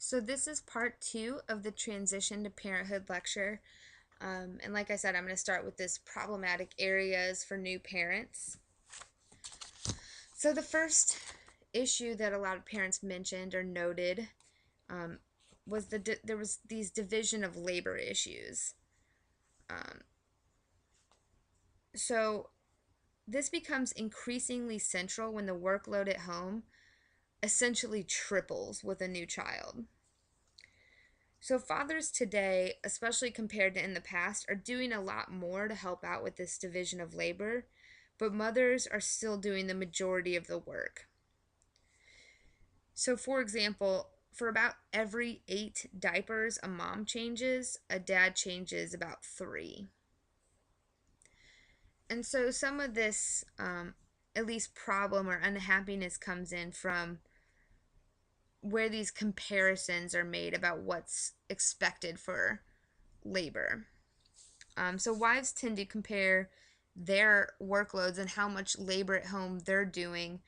So this is part 2 of the Transition to Parenthood lecture. And like I said, I'm going to start with this problematic areas for new parents. So the first issue that a lot of parents mentioned or noted was there was these division of labor issues. So this becomes increasingly central when the workload at home essentially triples with a new child. So fathers today, especially compared to in the past, are doing a lot more to help out with this division of labor, but mothers are still doing the majority of the work. So for example, for about every 8 diapers a mom changes, a dad changes about 3. And so some of this, at least problem or unhappiness comes in from where these comparisons are made about what's expected for labor. So wives tend to compare their workloads and how much labor at home they're doing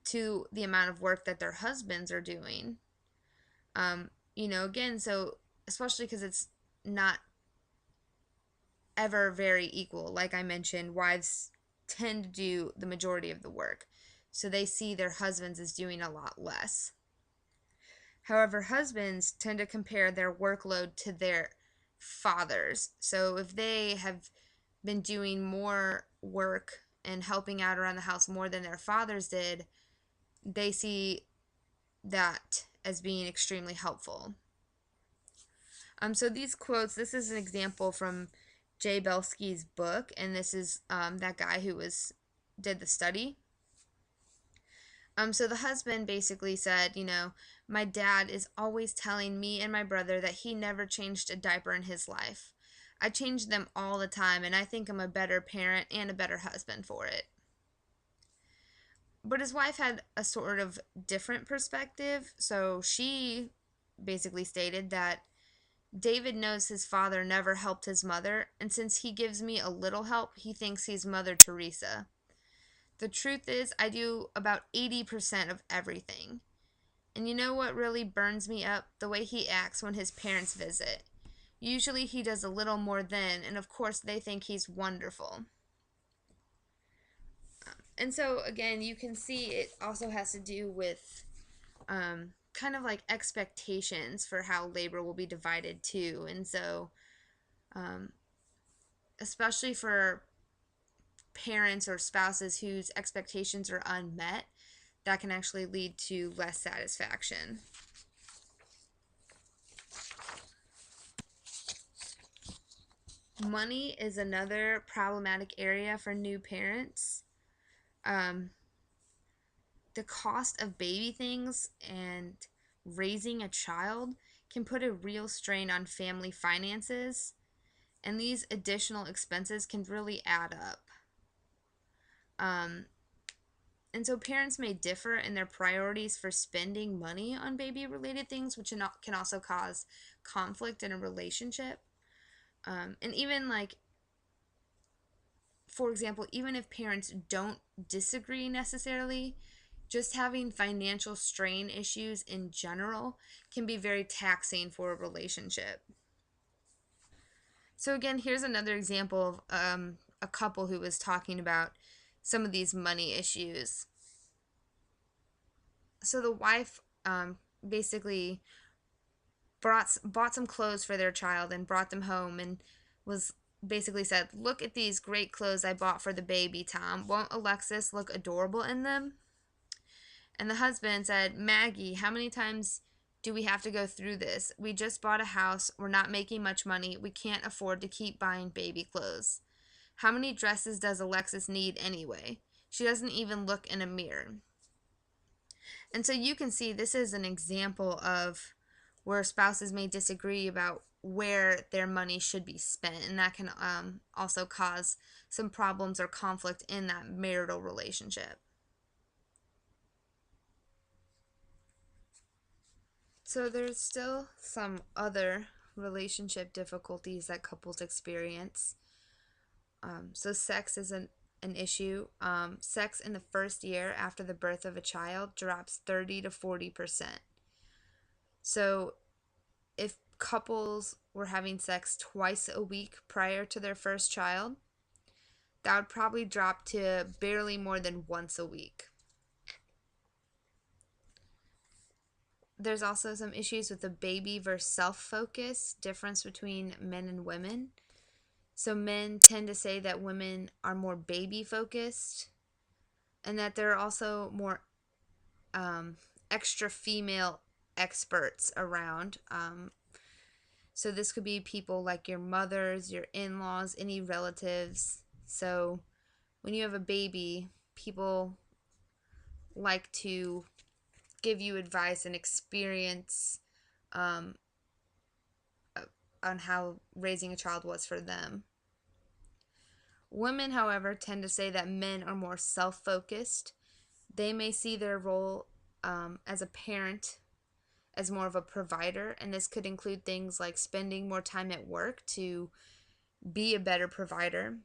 to the amount of work that their husbands are doing. Again, so especially because it's not ever very equal. Like I mentioned, wives tend to do the majority of the work. So they see their husbands as doing a lot less. However, husbands tend to compare their workload to their fathers. So if they have been doing more work and helping out around the house more than their fathers did, they see that as being extremely helpful. So these quotes, this is an example from Jay Belsky's book, and this is that guy who did the study. So the husband basically said, my dad is always telling me and my brother that he never changed a diaper in his life. I change them all the time, and I think I'm a better parent and a better husband for it. But his wife had a sort of different perspective, so she basically stated that David knows his father never helped his mother, and since he gives me a little help, he thinks he's Mother Teresa. The truth is, I do about 80% of everything. And you know what really burns me up? The way he acts when his parents visit. Usually he does a little more then, and of course they think he's wonderful. And so, again, you can see it also has to do with kind of like expectations for how labor will be divided too. And so, especially for parents or spouses whose expectations are unmet, that can actually lead to less satisfaction. Money is another problematic area for new parents. The cost of baby things and raising a child can put a real strain on family finances, and these additional expenses can really add up. And so parents may differ in their priorities for spending money on baby related things, which can also cause conflict in a relationship. And even like, for example, even if parents don't disagree necessarily, just having financial strain issues in general can be very taxing for a relationship. So, again, here's another example of a couple who was talking about some of these money issues. So, the wife basically bought some clothes for their child and brought them home and was basically said, "Look at these great clothes I bought for the baby, Tom. Won't Alexis look adorable in them?" And the husband said, "Maggie, how many times do we have to go through this? We just bought a house. We're not making much money. We can't afford to keep buying baby clothes. How many dresses does Alexis need anyway? She doesn't even look in a mirror." And so you can see this is an example of where spouses may disagree about where their money should be spent. And that can also cause some problems or conflict in that marital relationship. So there's still some other relationship difficulties that couples experience. So sex is an issue. Sex in the first year after the birth of a child drops 30 to 40%. So if couples were having sex twice a week prior to their first child, that would probably drop to barely more than once a week. There's also some issues with the baby versus self focus difference between men and women. So men tend to say that women are more baby focused, and that there are also more extra female experts around. So this could be people like your mothers, your in laws, any relatives. So when you have a baby, people like to give you advice and experience um, on how raising a child was for them. Women, however, tend to say that men are more self focused. They may see their role as a parent as more of a provider, and this could include things like spending more time at work to be a better provider.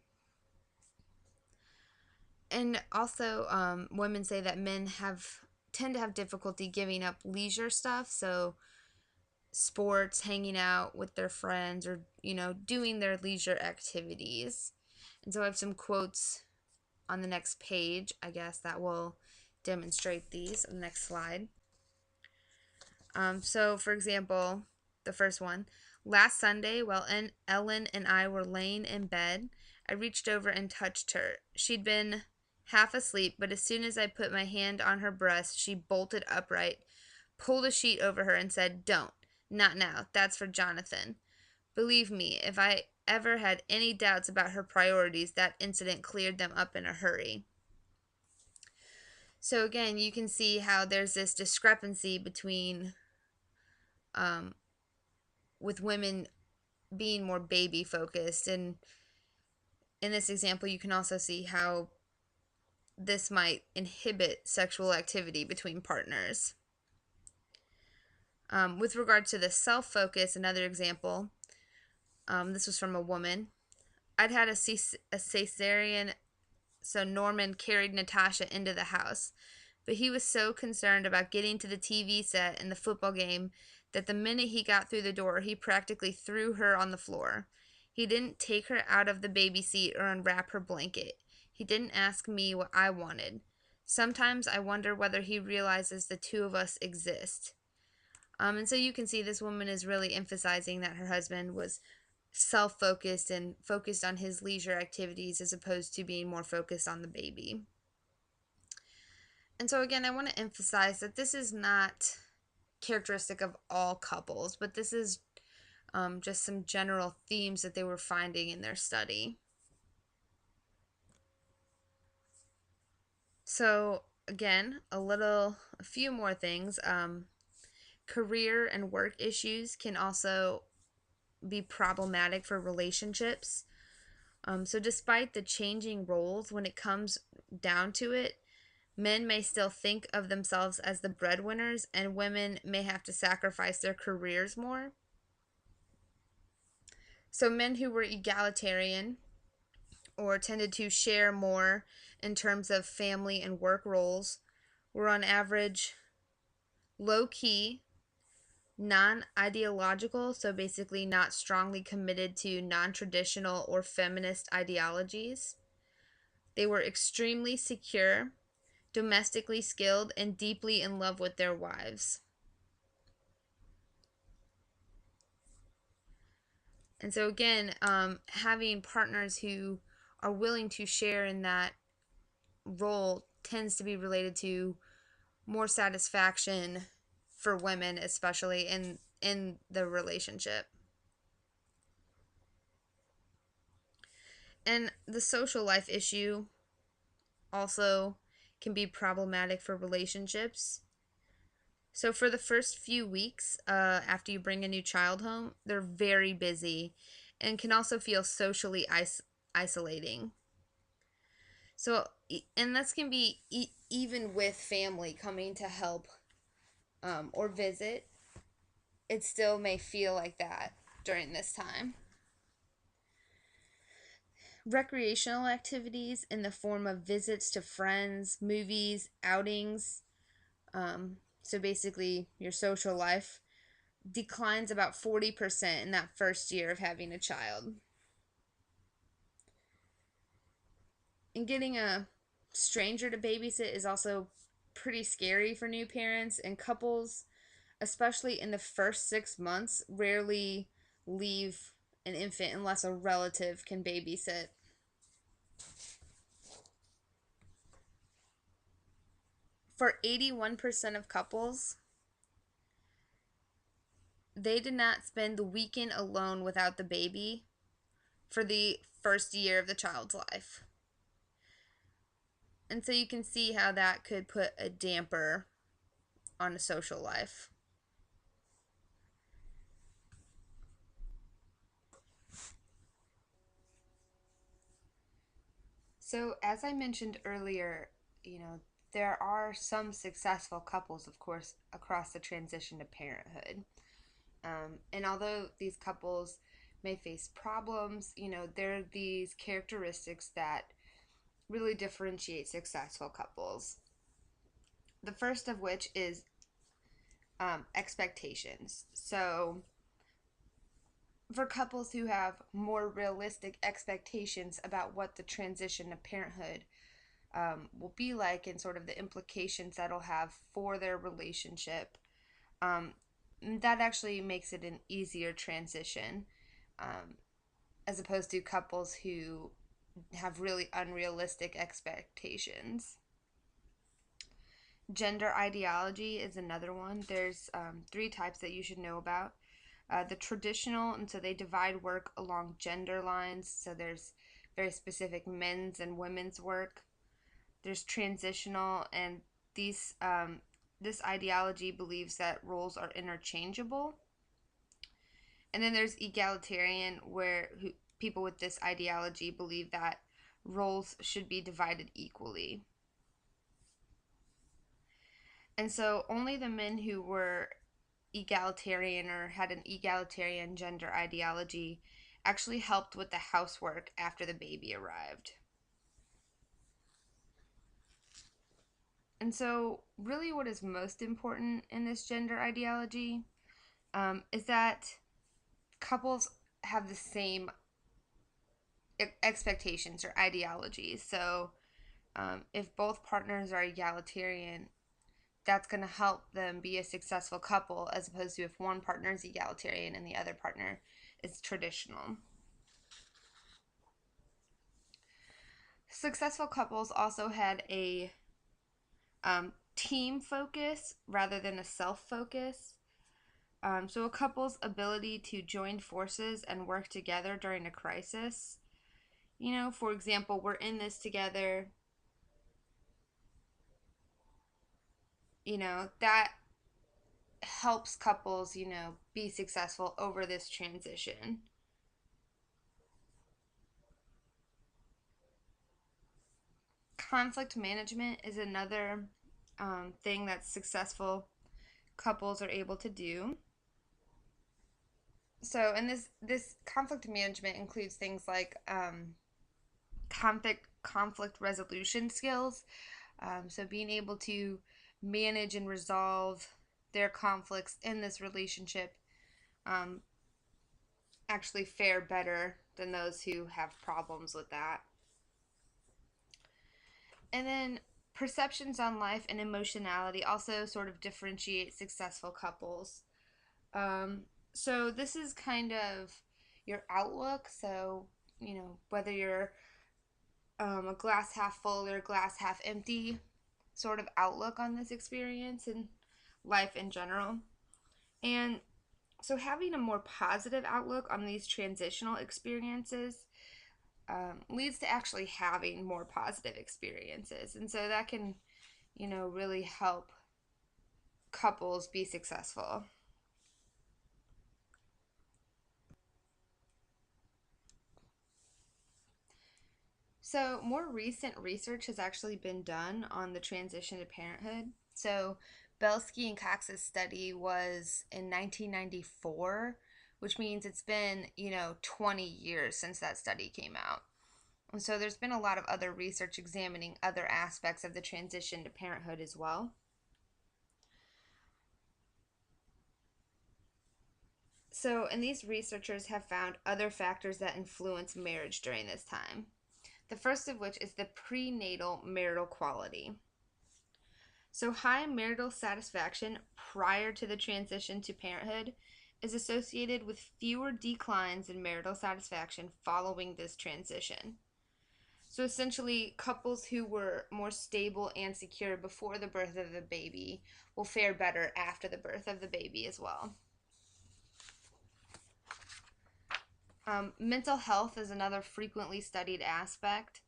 And also, women say that men tend to have difficulty giving up leisure stuff, so sports, hanging out with their friends, or doing their leisure activities. And so I have some quotes on the next page, I guess, that will demonstrate these on the next slide. So, for example, the first one: last Sunday, while Ellen and I were laying in bed, I reached over and touched her. She'd been half asleep, but as soon as I put my hand on her breast, she bolted upright, pulled a sheet over her, and said, "Don't. Not now. That's for Jonathan." Believe me, if I ever had any doubts about her priorities, that incident cleared them up in a hurry. So again, you can see how there's this discrepancy between um, with women being more baby focused, and in this example you can also see how this might inhibit sexual activity between partners. With regard to the self focus, another example, this was from a woman. I'd had a cesarean, so Norman carried Natasha into the house, but he was so concerned about getting to the TV set and the football game that the minute he got through the door, he practically threw her on the floor. He didn't take her out of the baby seat or unwrap her blanket. He didn't ask me what I wanted. Sometimes I wonder whether he realizes the two of us exist. And so you can see this woman is really emphasizing that her husband was self focused and focused on his leisure activities as opposed to being more focused on the baby. And so, again, I want to emphasize that this is not characteristic of all couples, but this is just some general themes that they were finding in their study. So, again, a few more things. Career and work issues can also be problematic for relationships. So, despite the changing roles, when it comes down to it, men may still think of themselves as the breadwinners, and women may have to sacrifice their careers more. So, men who were egalitarian or tended to share more in terms of family and work roles were on average low key, non ideological, so basically not strongly committed to non traditional or feminist ideologies. They were extremely secure, domestically skilled, and deeply in love with their wives. And so, again, having partners who are willing to share in that role tends to be related to more satisfaction for women, especially in the relationship. And the social life issue also can be problematic for relationships. So for the first few weeks after you bring a new child home, they're very busy and can also feel socially isolating. So, and this can be even with family coming to help or visit, it still may feel like that during this time. Recreational activities in the form of visits to friends, movies, outings, so basically your social life, declines about 40% in that first year of having a child. And getting a stranger to babysit is also pretty scary for new parents, and couples, especially in the first 6 months, rarely leave an infant unless a relative can babysit. For 81% of couples, they did not spend the weekend alone without the baby for the first year of the child's life. And so you can see how that could put a damper on a social life. So, as I mentioned earlier, there are some successful couples, of course, across the transition to parenthood. And although these couples may face problems, there are these characteristics that really differentiate successful couples. The first of which is expectations. So, for couples who have more realistic expectations about what the transition to parenthood will be like and sort of the implications that'll have for their relationship, that actually makes it an easier transition, as opposed to couples who have really unrealistic expectations. Gender ideology is another one. There's three types that you should know about. The traditional, and so they divide work along gender lines. So there's very specific men's and women's work. There's transitional, and this ideology believes that roles are interchangeable. And then there's egalitarian, where people with this ideology believe that roles should be divided equally. And so only the men who were egalitarian or had an egalitarian gender ideology actually helped with the housework after the baby arrived. And so, really, what is most important in this gender ideology is that couples have the same expectations or ideologies. So, if both partners are egalitarian, that's going to help them be a successful couple, as opposed to if one partner is egalitarian and the other partner is traditional. Successful couples also had a team focus rather than a self focus. So, a couple's ability to join forces and work together during a crisis. For example, we're in this together. That helps couples, be successful over this transition. Conflict management is another thing that successful couples are able to do. So, and this conflict management includes things like conflict resolution skills. So, being able to manage and resolve their conflicts in this relationship actually fare better than those who have problems with that. And then perceptions on life and emotionality also sort of differentiate successful couples. So this is kind of your outlook. So, whether you're a glass half full or glass half empty sort of outlook on this experience and life in general. And so having a more positive outlook on these transitional experiences leads to actually having more positive experiences. And so that can, really help couples be successful. So, more recent research has actually been done on the transition to parenthood. So, Belsky and Cox's study was in 1994, which means it's been, 20 years since that study came out. And so, there's been a lot of other research examining other aspects of the transition to parenthood as well. And these researchers have found other factors that influence marriage during this time. The first of which is the prenatal marital quality. So, high marital satisfaction prior to the transition to parenthood is associated with fewer declines in marital satisfaction following this transition. So, essentially, couples who were more stable and secure before the birth of the baby will fare better after the birth of the baby as well. Mental health is another frequently studied aspect.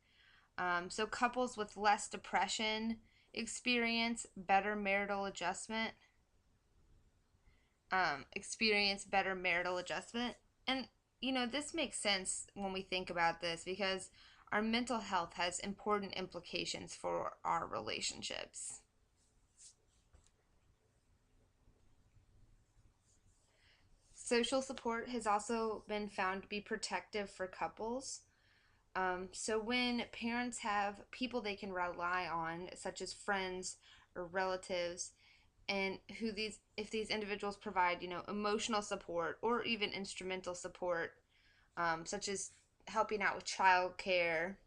So, couples with less depression experience better marital adjustment. And this makes sense when we think about this because our mental health has important implications for our relationships. Social support has also been found to be protective for couples. So when parents have people they can rely on, such as friends or relatives, and if these individuals provide, emotional support or even instrumental support, such as helping out with child care,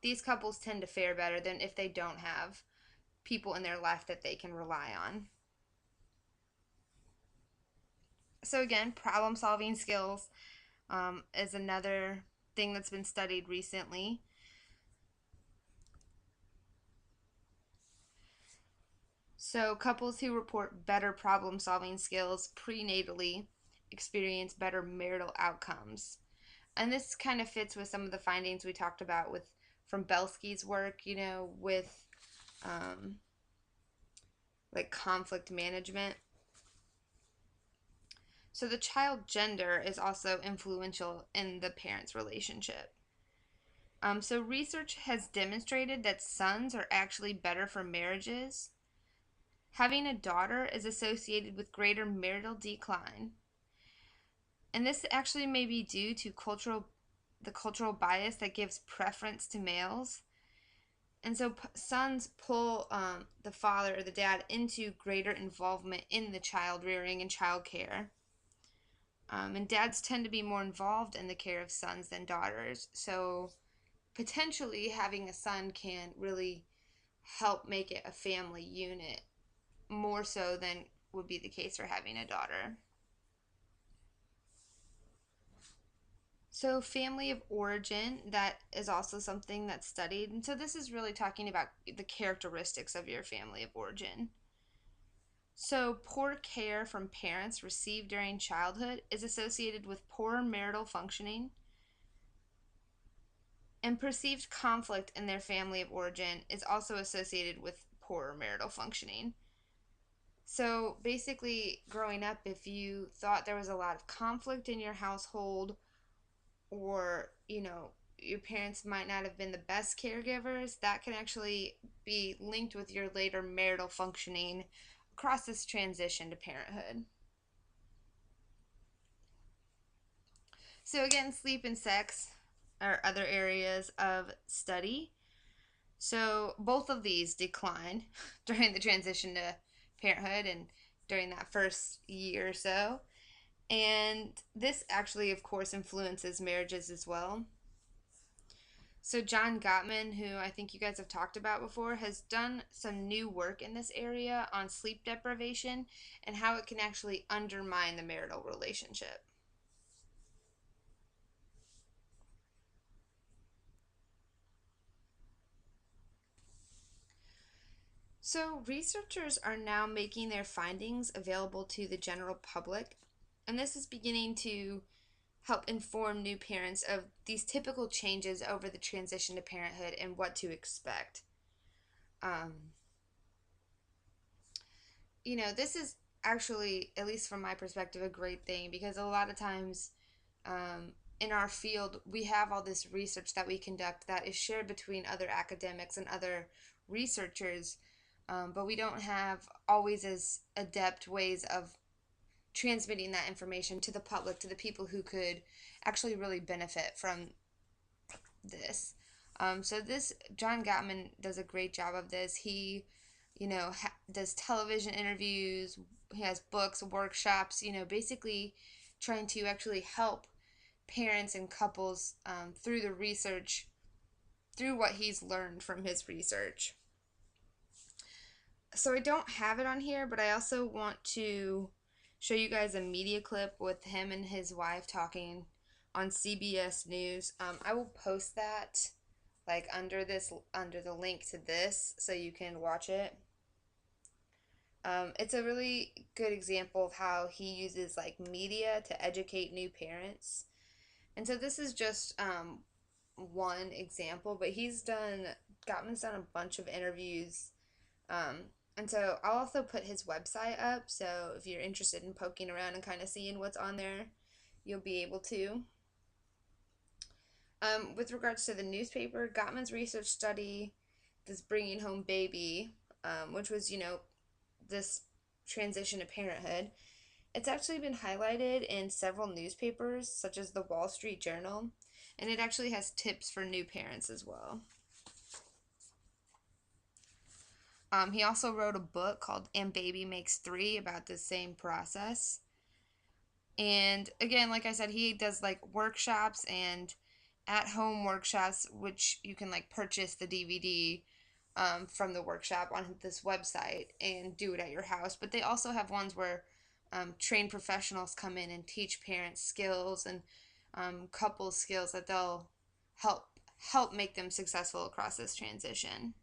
these couples tend to fare better than if they don't have people in their life that they can rely on. So again, problem solving skills is another thing that's been studied recently. So couples who report better problem solving skills prenatally experience better marital outcomes. And this kind of fits with some of the findings we talked about from Belsky's work, with like conflict management. So the child gender is also influential in the parents' relationship. So research has demonstrated that sons are actually better for marriages. Having a daughter is associated with greater marital decline. And this actually may be due to the cultural bias that gives preference to males. And so sons pull the father or the dad into greater involvement in the child rearing and child care. And dads tend to be more involved in the care of sons than daughters. So potentially having a son can really help make it a family unit more so than would be the case for having a daughter. So, family of origin, that is also something that's studied. And so, this is really talking about the characteristics of your family of origin. So, poor care from parents received during childhood is associated with poor marital functioning, and perceived conflict in their family of origin is also associated with poor marital functioning. So, basically, growing up, if you thought there was a lot of conflict in your household, or your parents might not have been the best caregivers, that can actually be linked with your later marital functioning across this transition to parenthood. So again, sleep and sex are other areas of study. So both of these decline during the transition to parenthood and during that first year or so. And this actually, of course, influences marriages as well. So, John Gottman, who I think you guys have talked about before, has done some new work in this area on sleep deprivation and how it can actually undermine the marital relationship. So, researchers are now making their findings available to the general public, and this is beginning to help inform new parents of these typical changes over the transition to parenthood and what to expect. Um, this is actually, at least from my perspective, a great thing because a lot of times in our field, we have all this research that we conduct that is shared between other academics and other researchers, but we don't have always as adept ways of transmitting that information to the public, to the people who could actually really benefit from this. So this John Gottman does a great job of this. He, does television interviews. He has books, workshops. Basically trying to actually help parents and couples through the research, through what he's learned from his research. So I don't have it on here, but I also want to show you guys a media clip with him and his wife talking on CBS News. I will post that like under the link to this so you can watch it. It's a really good example of how he uses like media to educate new parents. And so this is just one example, but Gottman's done a bunch of interviews. And so I'll also put his website up, so if you're interested in poking around and kind of seeing what's on there, you'll be able to. With regards to the newspaper, Gottman's research study, this bringing home baby, which was, this transition to parenthood, it's actually been highlighted in several newspapers, such as the Wall Street Journal, and it actually has tips for new parents as well. He also wrote a book called And Baby Makes Three about the same process. And again, like I said, he does like workshops and at home workshops, which you can like purchase the DVD from the workshop on this website and do it at your house. But they also have ones where trained professionals come in and teach parents skills and couples skills that they'll help make them successful across this transition.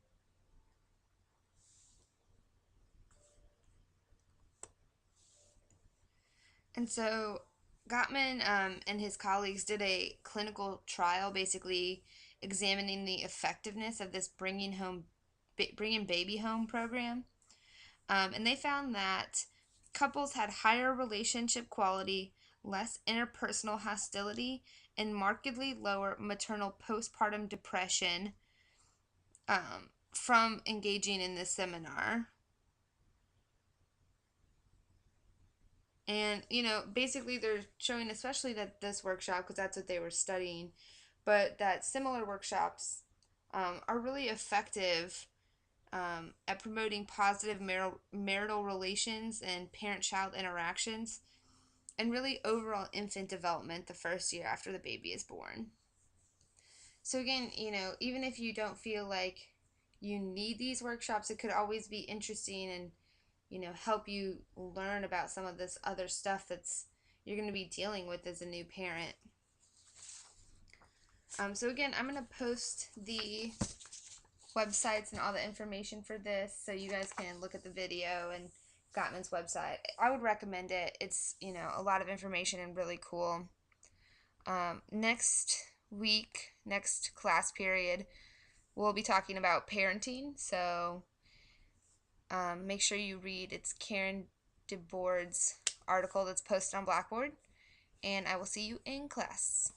And so Gottman and his colleagues did a clinical trial, basically examining the effectiveness of this bringing baby home program, and they found that couples had higher relationship quality, less interpersonal hostility, and markedly lower maternal postpartum depression from engaging in this seminar. And, basically they're showing, especially that this workshop, because that's what they were studying, but that similar workshops are really effective at promoting positive marital relations and parent child interactions, and really overall infant development the first year after the baby is born. So, again, even if you don't feel like you need these workshops, it could always be interesting and help you learn about some of this other stuff that's you're going to be dealing with as a new parent. So again, I'm going to post the websites and all the information for this so you guys can look at the video and Gottman's website. I would recommend it. It's, a lot of information and really cool. Next week, next class period, we'll be talking about parenting. So make sure you read. It's Karen DeBoard's article that's posted on Blackboard. And I will see you in class.